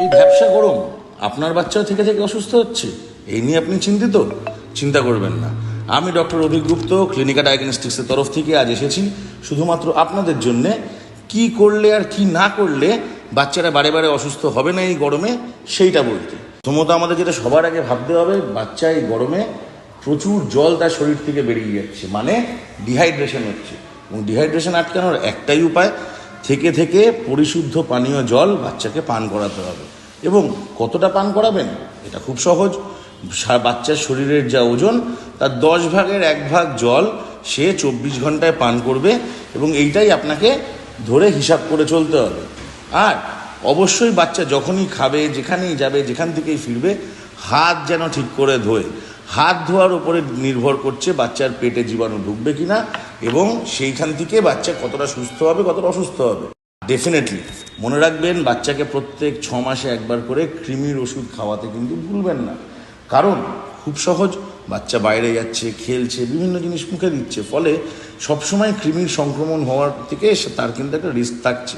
এই ব্যবসা গরম, আপনার বাচ্চাও থেকে থেকে অসুস্থ হচ্ছে, এই নিয়ে আপনি চিন্তিত? চিন্তা করবেন না। আমি ডক্টর অভিক গুপ্ত ক্লিনিকা ডায়াগনস্টিক্সের তরফ থেকে আজ এসেছি শুধুমাত্র আপনাদের জন্যে কি করলে আর কি না করলে বাচ্চারা বারে বারে অসুস্থ হবে না এই গরমে সেইটা বলতে। প্রথমত আমাদের যেটা সবার আগে ভাবতে হবে, বাচ্চা এই গরমে প্রচুর জল তার শরীর থেকে বেরিয়ে যাচ্ছে, মানে ডিহাইড্রেশন হচ্ছে। এবং ডিহাইড্রেশন আটকানোর একটাই উপায়, থেকে থেকে পরিশুদ্ধ পানীয় জল বাচ্চাকে পান করাতে হবে। এবং কতটা পান করাবেন এটা খুব সহজ। বাচ্চার শরীরের যা ওজন তার 10 ভাগের 1 ভাগ জল সে 24 ঘন্টায় পান করবে, এবং এইটাই আপনাকে ধরে হিসাব করে চলতে হবে। আর অবশ্যই বাচ্চা যখনই খাবে, যেখানেই যাবে, যেখান থেকেই ফিরবে, হাত যেন ঠিক করে ধোয়। হাত ধোয়ার উপরে নির্ভর করছে বাচ্চার পেটে জীবাণু ঢুকবে কিনা এবং সেইখান থেকে বাচ্চা কতটা সুস্থ হবে, কতটা অসুস্থ হবে। ডেফিনেটলি মনে রাখবেন, বাচ্চাকে প্রত্যেক 6 মাসে একবার করে কৃমির ওষুধ খাওয়াতে কিন্তু ভুলবেন না। কারণ খুব সহজ, বাচ্চা বাইরে যাচ্ছে, খেলছে, বিভিন্ন জিনিস মুখে দিচ্ছে, ফলে সবসময় কৃমির সংক্রমণ হওয়ার থেকে তার কিন্তু একটা রিস্ক থাকছে।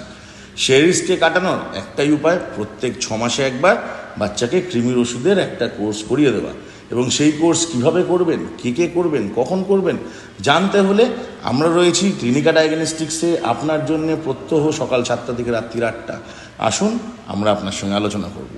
সেই রিস্ককে কাটানোর একটাই উপায়, প্রত্যেক 6 মাসে একবার বাচ্চাকে কৃমির ওষুধের একটা কোর্স করিয়ে দেওয়া। এবং সেই কোর্স কিভাবে করবেন, কে করবেন, কখন করবেন জানতে হলে আমরা রয়েছি ক্লিনিকা ডায়াগনস্টিক্সে আপনার জন্য প্রত্যহ সকাল 7টা থেকে রাত্রি 8টা। আসুন, আমরা আপনার সঙ্গে আলোচনা করব।